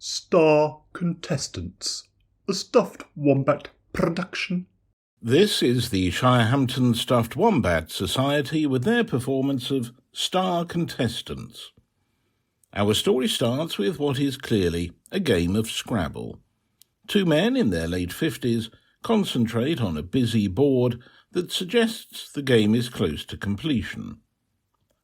Star Contestants, a stuffed wombat production. This is the Shirehampton Stuffed Wombat Society with their performance of Star Contestants. Our story starts with what is clearly a game of Scrabble. Two men in their late 50s concentrate on a busy board that suggests the game is close to completion.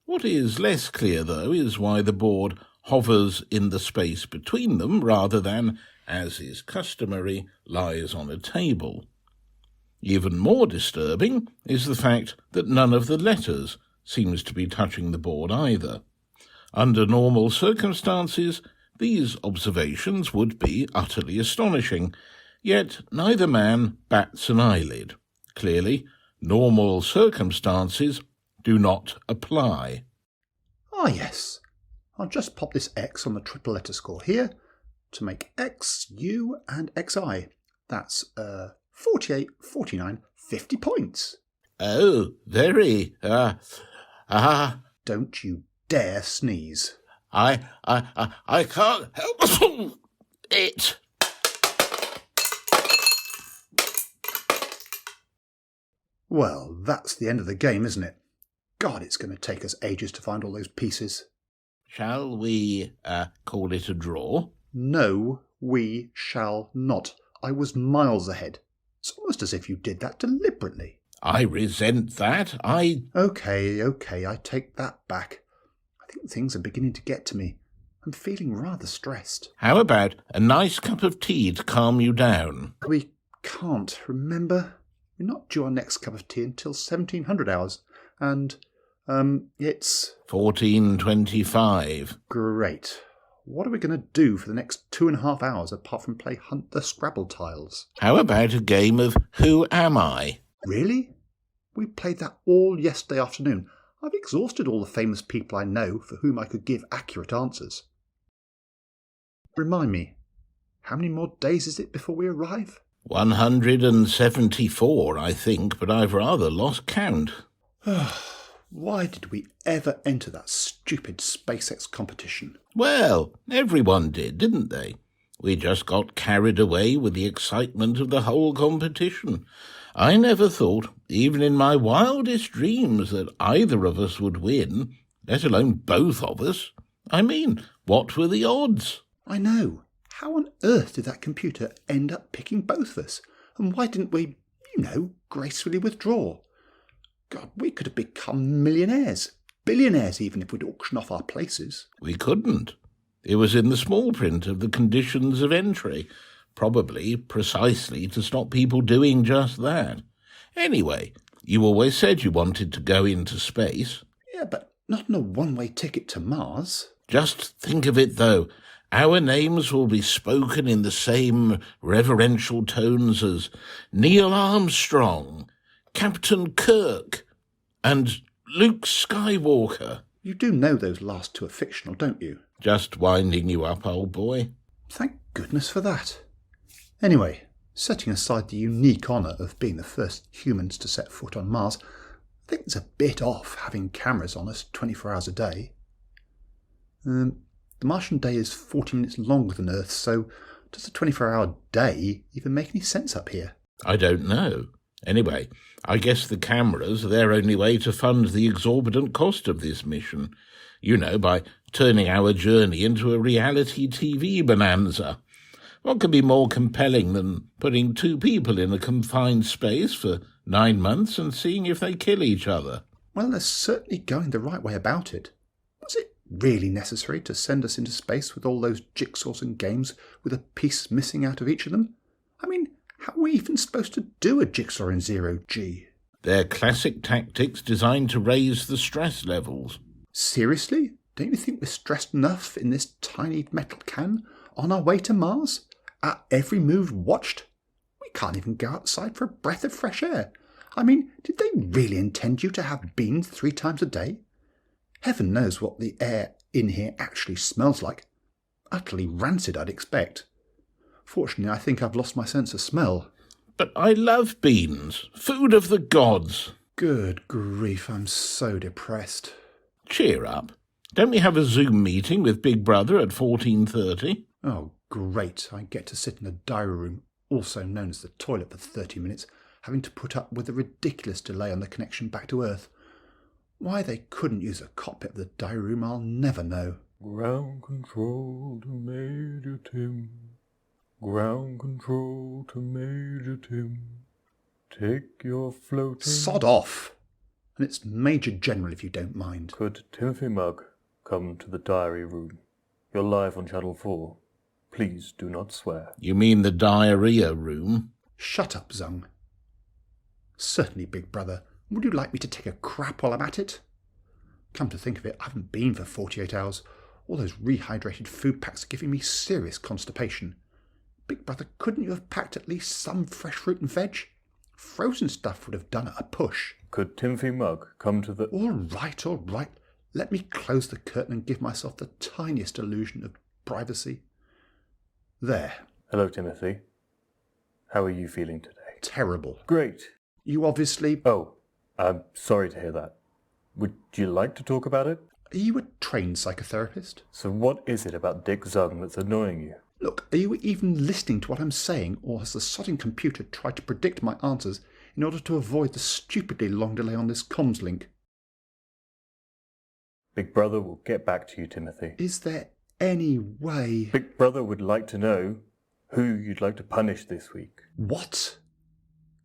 What is less clear, though, is why the board hovers in the space between them rather than, as is customary, lies on a table. Even more disturbing is the fact that none of the letters seems to be touching the board either. Under normal circumstances, these observations would be utterly astonishing, yet neither man bats an eyelid. Clearly, normal circumstances do not apply. Ah, yes. I'll just pop this X on the triple letter score here to make X, U and XI. That's 48, 49, 50 points. Oh, very, Don't you dare sneeze. I can't help it. Well, that's the end of the game, isn't it? God, it's going to take us ages to find all those pieces. Shall we, call it a draw? No, we shall not. I was miles ahead. It's almost as if you did that deliberately. I resent that. Okay, I take that back. I think things are beginning to get to me. I'm feeling rather stressed. How about a nice cup of tea to calm you down? We can't, remember? We're not due our next cup of tea until 1700 hours, and, it's... 14:25. Great. What are we going to do for the next 2.5 hours apart from play Hunt the Scrabble tiles? How about a game of Who Am I? Really? We played that all yesterday afternoon. I've exhausted all the famous people I know for whom I could give accurate answers. Remind me, how many more days is it before we arrive? 174, I think, but I've rather lost count. Why did we ever enter that stupid SpaceX competition? Well, everyone did, didn't they? We just got carried away with the excitement of the whole competition. I never thought, even in my wildest dreams, that either of us would win, let alone both of us. I mean, what were the odds? I know. How on earth did that computer end up picking both of us? And why didn't we, gracefully withdraw? God, we could have become millionaires, billionaires even, if we'd auctioned off our places. We couldn't. It was in the small print of the conditions of entry, probably precisely to stop people doing just that. Anyway, you always said you wanted to go into space. Yeah, but not on a one-way ticket to Mars. Just think of it, though. Our names will be spoken in the same reverential tones as Neil Armstrong, Captain Kirk, and Luke Skywalker. You do know those last two are fictional, don't you? Just winding you up, old boy. Thank goodness for that. Anyway, setting aside the unique honour of being the first humans to set foot on Mars, I think it's a bit off having cameras on us 24 hours a day. The Martian day is 40 minutes longer than Earth, so does a 24-hour day even make any sense up here? I don't know. Anyway, I guess the cameras are their only way to fund the exorbitant cost of this mission. By turning our journey into a reality TV bonanza. What could be more compelling than putting two people in a confined space for 9 months and seeing if they kill each other? Well, they're certainly going the right way about it. Was it really necessary to send us into space with all those jigsaws and games with a piece missing out of each of them? I mean, how are we even supposed to do a jigsaw in 0G? They're classic tactics designed to raise the stress levels. Seriously? Don't you think we're stressed enough in this tiny metal can on our way to Mars? Our every move watched? We can't even go outside for a breath of fresh air. I mean, did they really intend you to have beans 3 times a day? Heaven knows what the air in here actually smells like. Utterly rancid, I'd expect. Fortunately, I think I've lost my sense of smell. But I love beans. Food of the gods. Good grief, I'm so depressed. Cheer up. Don't we have a Zoom meeting with Big Brother at 14:30? Oh, Great, I get to sit in the diary room, also known as the toilet, for 30 minutes, having to put up with the ridiculous delay on the connection back to Earth. Why they couldn't use a cockpit of the diary room, I'll never know. Ground control to Major Tim. Ground control to Major Tim. Take your floating... Sod off! And it's Major General, if you don't mind. Could Timothy Mugg come to the diary room? You're live on Channel 4. Please do not swear. You mean the diarrhea room? Shut up, Zung. Certainly, Big Brother. Would you like me to take a crap while I'm at it? Come to think of it, I haven't been for 48 hours. All those rehydrated food packs are giving me serious constipation. Big Brother, couldn't you have packed at least some fresh fruit and veg? Frozen stuff would have done at a push. Could Timothy Mugg come to the... All right. Let me close the curtain and give myself the tiniest illusion of privacy. There. Hello, Timothy. How are you feeling today? Terrible. Great. You obviously... Oh, I'm sorry to hear that. Would you like to talk about it? Are you a trained psychotherapist? So what is it about Dick Zung that's annoying you? Look, are you even listening to what I'm saying, or has the sodding computer tried to predict my answers in order to avoid the stupidly long delay on this comms link? Big Brother will get back to you, Timothy. Is there any way... Big Brother would like to know who you'd like to punish this week. What?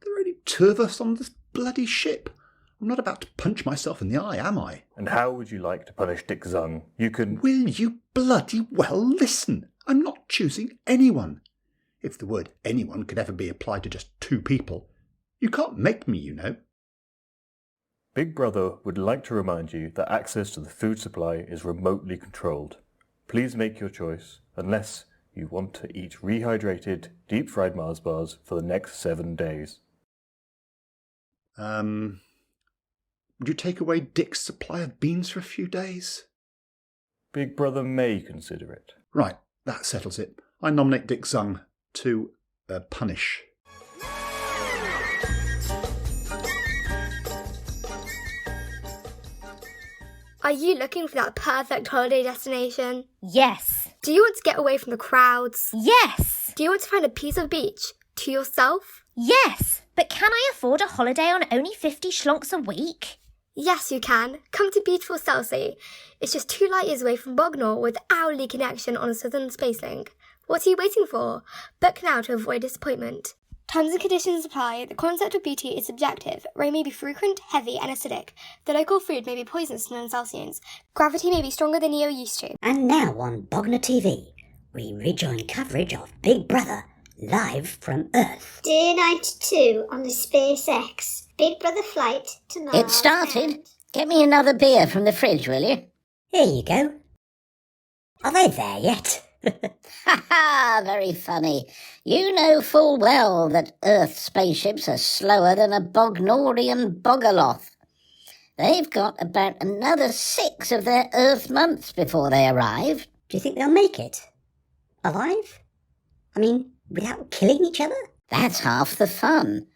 There are only two of us on this bloody ship. I'm not about to punch myself in the eye, am I? And how would you like to punish Dick Zung? You can... Will you bloody well listen? I'm not choosing anyone. If the word anyone could ever be applied to just two people. You can't make me, you know. Big Brother would like to remind you that access to the food supply is remotely controlled. Please make your choice, unless you want to eat rehydrated, deep-fried Mars bars for the next 7 days. Would you take away Dick's supply of beans for a few days? Big Brother may consider it. Right, that settles it. I nominate Dick Zung to punish. Are you looking for that perfect holiday destination? Yes. Do you want to get away from the crowds? Yes. Do you want to find a piece of beach to yourself? Yes. But can I afford a holiday on only 50 schlonks a week? Yes, you can. Come to beautiful Selsey. It's just 2 light years away from Bognor with hourly connection on a southern space link. What are you waiting for? Book now to avoid disappointment. Terms and conditions apply. The concept of beauty is subjective. Rain may be frequent, heavy and acidic. The local food may be poisonous to non-Celsians. Gravity may be stronger than you're used to. And now on Bognor TV, we rejoin coverage of Big Brother, live from Earth. Day 92 on the SpaceX Big Brother flight to Mars. It started. Get me another beer from the fridge, will you? Here you go. Are they there yet? Ha ha! Very funny. You know full well that Earth spaceships are slower than a Bognorian bogoloth. They've got about another 6 of their Earth months before they arrive. Do you think they'll make it? Alive? I mean, without killing each other? That's half the fun.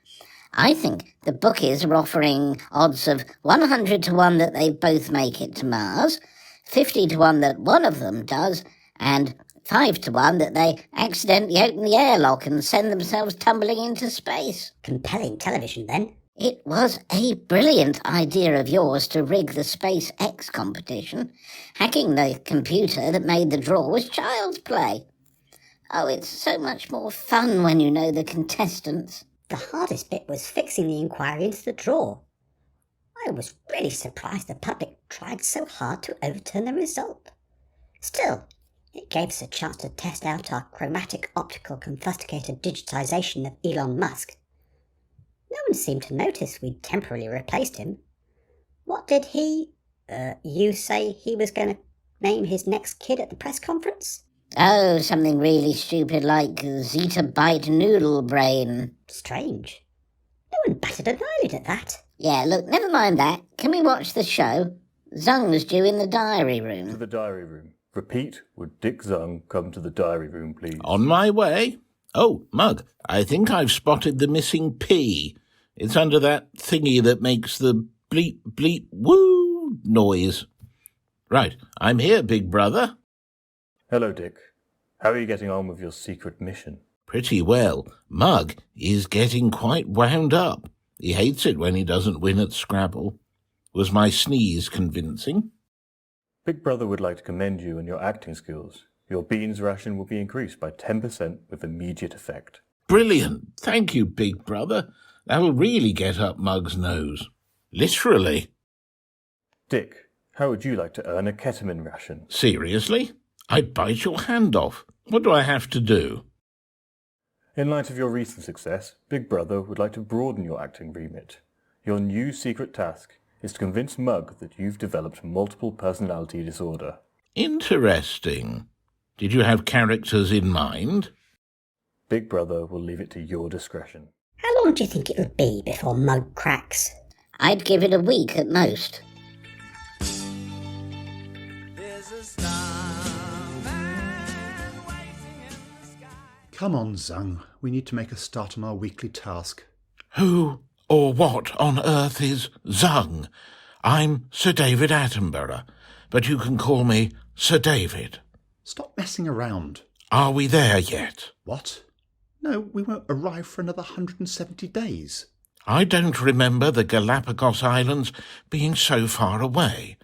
I think the bookies are offering odds of 100 to 1 that they both make it to Mars, 50 to 1 that one of them does, and 5 to 1 that they accidentally open the airlock and send themselves tumbling into space. Compelling television, then. It was a brilliant idea of yours to rig the SpaceX competition. Hacking the computer that made the draw was child's play. Oh, it's so much more fun when you know the contestants. The hardest bit was fixing the inquiry into the draw. I was really surprised the public tried so hard to overturn the result. Still, it gave us a chance to test out our chromatic optical confuscator digitisation of Elon Musk. No one seemed to notice we'd temporarily replaced him. What did you say he was going to name his next kid at the press conference? Oh, something really stupid like Zettabyte Noodle Brain. Strange. No one batted an eyelid at that. Yeah, look, never mind that. Can we watch the show? Zung's due in the diary room. To the diary room. Repeat, would Dick Zung come to the diary room, please? On my way. Oh, Mugg, I think I've spotted the missing P. It's under that thingy that makes the bleep, bleep, woo noise. Right, I'm here, Big Brother. Hello, Dick. How are you getting on with your secret mission? Pretty well. Mugg is getting quite wound up. He hates it when he doesn't win at Scrabble. Was my sneeze convincing? Big Brother would like to commend you on your acting skills. Your beans ration will be increased by 10% with immediate effect. Brilliant. Thank you, Big Brother. That'll really get up Mugg's nose. Literally. Dick, how would you like to earn a ketamine ration? Seriously? I'd bite your hand off. What do I have to do? In light of your recent success, Big Brother would like to broaden your acting remit. Your new secret task is to convince Mugg that you've developed multiple personality disorder. Interesting. Did you have characters in mind? Big Brother will leave it to your discretion. How long do you think it'll be before Mugg cracks? I'd give it a week at most. Come on, Zung. We need to make a start on our weekly task. Who or what on earth is Zung? I'm Sir David Attenborough, but you can call me Sir David. Stop messing around. Are we there yet? What? No, we won't arrive for another 170 days. I don't remember the Galapagos Islands being so far away.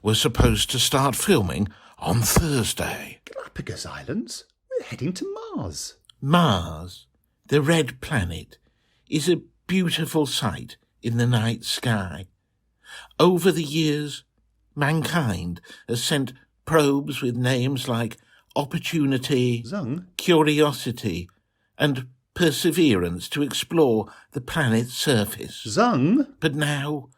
We're supposed to start filming on Thursday. Galapagos Islands? We're heading to Mars. Mars, the red planet, is a beautiful sight in the night sky. Over the years, mankind has sent probes with names like Opportunity, Zung? Curiosity, and Perseverance to explore the planet's surface. Zung? But now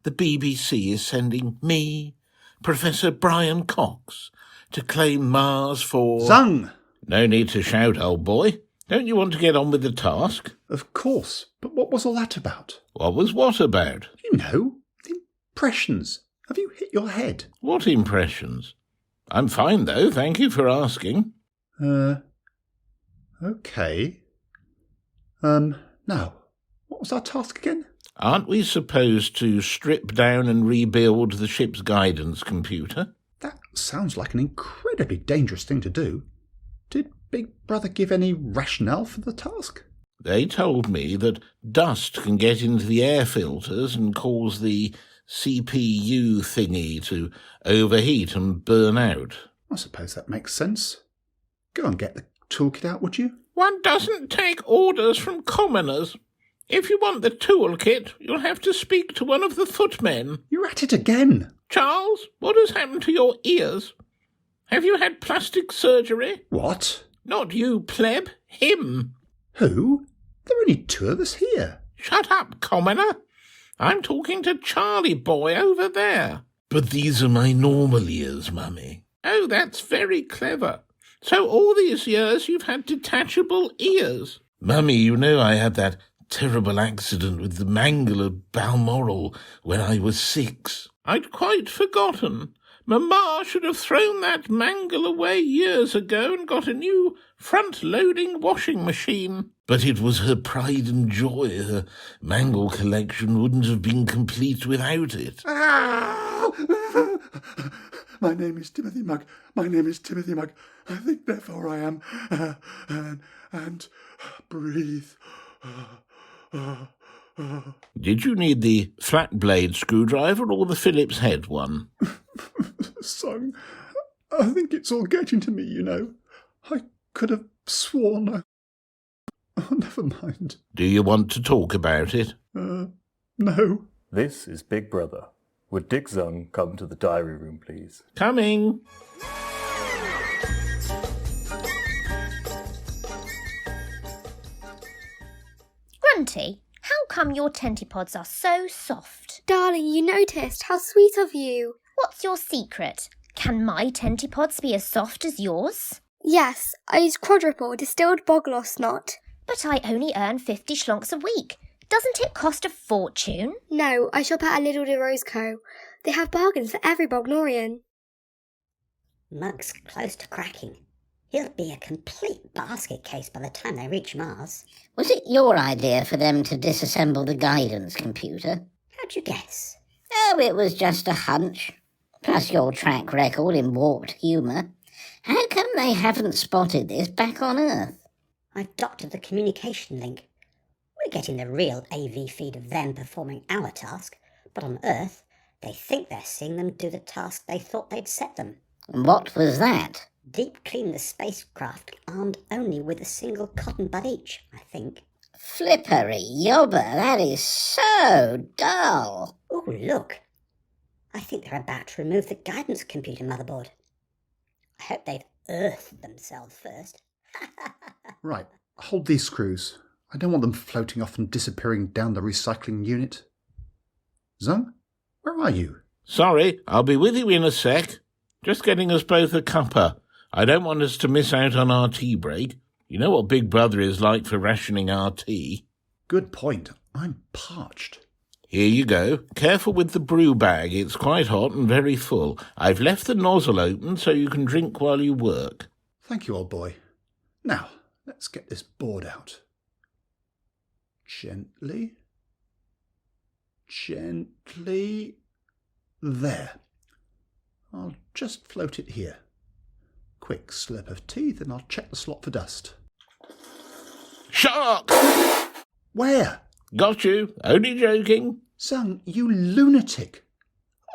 the BBC is sending me, Professor Brian Cox, to claim Mars for... Zung! No need to shout, old boy. Don't you want to get on with the task? Of course, but what was all that about? What was what about? You know, the impressions. Have you hit your head? What impressions? I'm fine, though. Thank you for asking. Okay. Now, what was our task again? Aren't we supposed to strip down and rebuild the ship's guidance computer? That sounds like an incredibly dangerous thing to do. Did Big Brother give any rationale for the task? They told me that dust can get into the air filters and cause the CPU thingy to overheat and burn out. I suppose that makes sense. Go and get the toolkit out, would you? One doesn't take orders from commoners. If you want the toolkit, you'll have to speak to one of the footmen. You're at it again. Charles, what has happened to your ears? Have you had plastic surgery? What? Not you, pleb. Him. Who? There are only two of us here. Shut up, commoner. I'm talking to Charlie boy over there. But these are my normal ears, Mummy. Oh, that's very clever. So all these years you've had detachable ears. Mummy, you know I had that terrible accident with the mangle of Balmoral when I was 6. I'd quite forgotten. Mamma should have thrown that mangle away years ago and got a new front-loading washing machine. But it was her pride and joy. Her mangle collection wouldn't have been complete without it. My name is Timothy Mugg. My name is Timothy Mugg. I think therefore I am. And breathe. Did you need the flat blade screwdriver or the Phillips head one? Son, I think it's all getting to me, you know. I could have sworn Oh, never mind. Do you want to talk about it? No. This is Big Brother. Would Dick Zung come to the diary room, please? Coming. Grunty, how come your tentipods are so soft? Darling, you noticed. How sweet of you. What's your secret? Can my tentipods be as soft as yours? Yes, I use quadruple distilled bogloss snot. But I only earn 50 schlonks a week. Doesn't it cost a fortune? No, I shop at a Little de Rose Co. They have bargains for every Bognorian. Mugg's close to cracking. He'll be a complete basket case by the time they reach Mars. Was it your idea for them to disassemble the guidance computer? How'd you guess? Oh, it was just a hunch. Plus your track record in warped humour. How come they haven't spotted this back on Earth? I've doctored the communication link. We're getting the real AV feed of them performing our task, but on Earth, they think they're seeing them do the task they thought they'd set them. What was that? Deep clean the spacecraft armed only with a single cotton bud each, I think. Flippery yobber, that is so dull. Oh, look. I think they're about to remove the guidance computer motherboard. I hope they've earthed themselves first. Right, hold these screws. I don't want them floating off and disappearing down the recycling unit. Zung, where are you? Sorry, I'll be with you in a sec. Just getting us both a cuppa. I don't want us to miss out on our tea break. You know what Big Brother is like for rationing our tea. Good point. I'm parched. Here you go. Careful with the brew bag. It's quite hot and very full. I've left the nozzle open so you can drink while you work. Thank you, old boy. Now, let's get this board out. Gently. Gently. There. I'll just float it here. Quick slip of teeth and I'll check the slot for dust. Shark! Where? Got you. Only joking. Zung, you lunatic.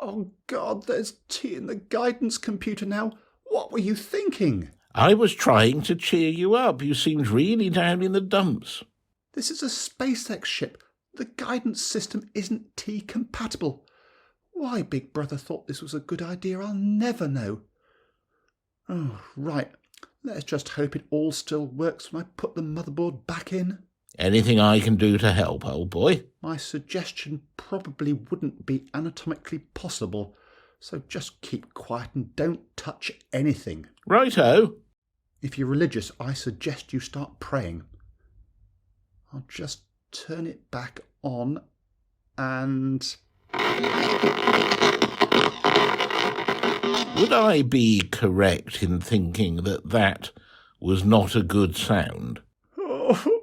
Oh, God, there's tea in the guidance computer now. What were you thinking? I was trying to cheer you up. You seemed really down in the dumps. This is a SpaceX ship. The guidance system isn't tea compatible. Why Big Brother thought this was a good idea, I'll never know. Oh, right. Let's just hope it all still works when I put the motherboard back in. Anything I can do to help, old boy? My suggestion probably wouldn't be anatomically possible, so just keep quiet and don't touch anything. Righto. If you're religious, I suggest you start praying. I'll just turn it back on and... Would I be correct in thinking that that was not a good sound? Oh,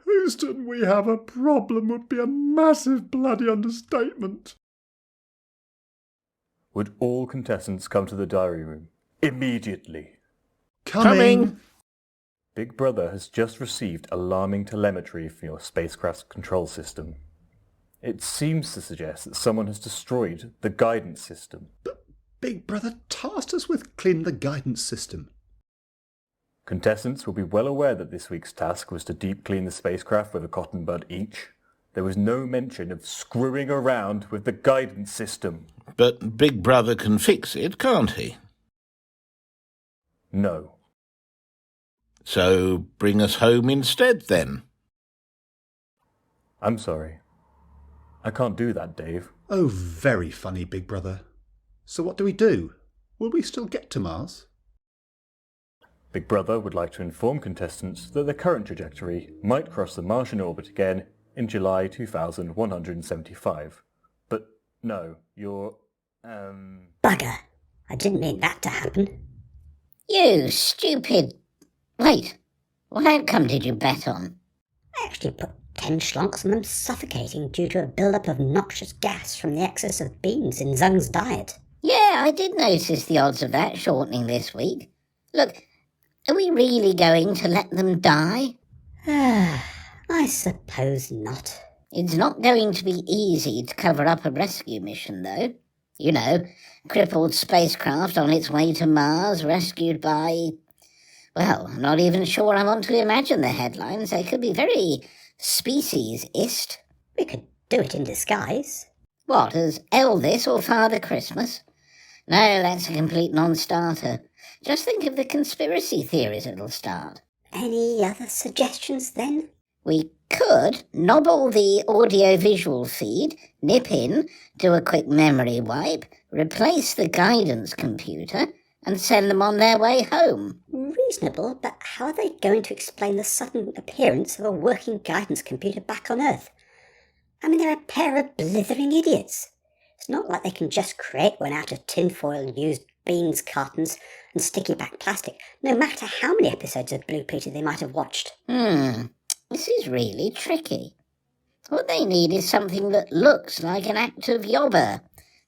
Houston, we have a problem would be a massive bloody understatement. Would all contestants come to the diary room immediately? Coming. Big Brother has just received alarming telemetry from your spacecraft's control system. It seems to suggest that someone has destroyed the guidance system. But Big Brother tasked us with cleaning the guidance system. Contestants will be well aware that this week's task was to deep clean the spacecraft with a cotton bud each. There was no mention of screwing around with the guidance system. But Big Brother can fix it, can't he? No. So bring us home instead, then. I'm sorry. I can't do that, Dave. Oh, very funny, Big Brother. So what do we do? Will we still get to Mars? Big Brother would like to inform contestants that their current trajectory might cross the Martian orbit again in July 2175. But no, you're, Bugger. I didn't mean that to happen. You stupid... Wait, what outcome did you bet on? I actually put 10 schlonks on them suffocating due to a build-up of noxious gas from the excess of beans in Zung's diet. Yeah, I did notice the odds of that shortening this week. Look, are we really going to let them die? I suppose not. It's not going to be easy to cover up a rescue mission, though. You know, crippled spacecraft on its way to Mars, rescued by... Well, I'm not even sure I want to imagine the headlines. They could be very speciesist. We could do it in disguise. What, as Elvis or Father Christmas? No, that's a complete non-starter. Just think of the conspiracy theories it'll start. Any other suggestions, then? We could nobble the audio-visual feed, nip in, do a quick memory wipe, replace the guidance computer, and send them on their way home. Reasonable, but how are they going to explain the sudden appearance of a working guidance computer back on Earth? I mean, they're a pair of blithering idiots. It's not like they can just create one out of tinfoil, used beans cartons, and sticky back plastic, no matter how many episodes of Blue Peter they might have watched. This is really tricky. What they need is something that looks like an act of yobber.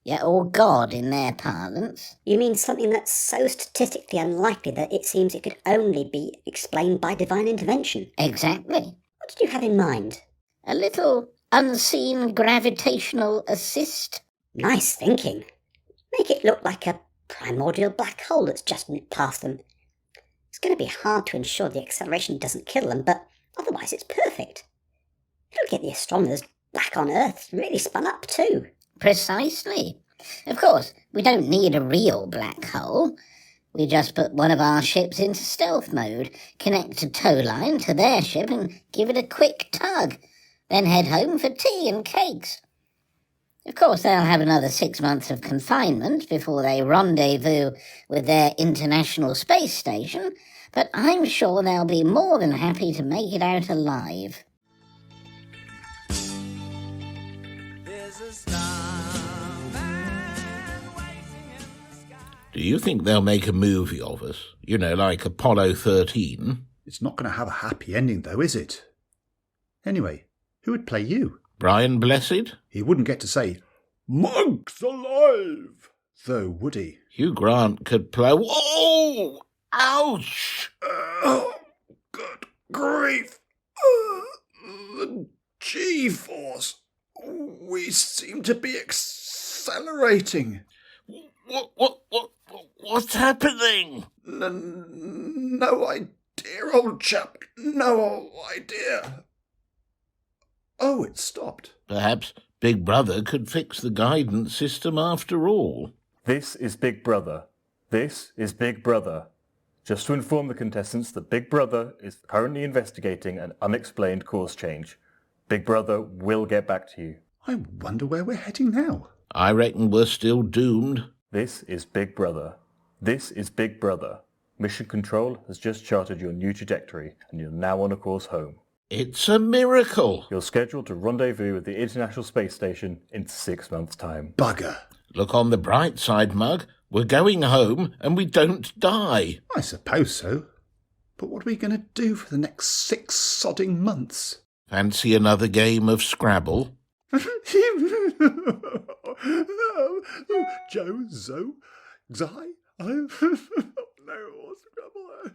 Yeah, or God in their parlance. You mean something that's so statistically unlikely that it seems it could only be explained by divine intervention? Exactly. What did you have in mind? A little unseen gravitational assist. Nice thinking. Make it look like a primordial black hole that's just moved past them. It's going to be hard to ensure the acceleration doesn't kill them, but otherwise it's perfect. It'll get the astronomers back on Earth really spun up too. Precisely. Of course, we don't need a real black hole. We just put one of our ships into stealth mode, connect a tow line to their ship and give it a quick tug, then head home for tea and cakes. Of course, they'll have another 6 months of confinement before they rendezvous with their International Space Station, but I'm sure they'll be more than happy to make it out alive. Do you think they'll make a movie of us? You know, like Apollo 13? It's not going to have a happy ending, though, is it? Anyway, who would play you? Brian Blessed? He wouldn't get to say, "Mugg's alive," though, would he? Hugh Grant could play... Whoa! Ouch! Oh, good grief. The G-force. We seem to be accelerating. What's happening? No idea, old chap. No idea. Oh, it stopped. Perhaps Big Brother could fix the guidance system after all. This is Big Brother. This is Big Brother. Just to inform the contestants that Big Brother is currently investigating an unexplained course change. Big Brother will get back to you. I wonder where we're heading now. I reckon we're still doomed. This is Big Brother. This is Big Brother. Mission Control has just charted your new trajectory, and you're now on a course home. It's a miracle. You're scheduled to rendezvous with the International Space Station in 6 months' time. Bugger. Look on the bright side, Mug. We're going home and we don't die. I suppose so. But what are we going to do for the next 6 sodding months? Fancy another game of Scrabble? Joe, Zoe, Xi, no more Scrabble.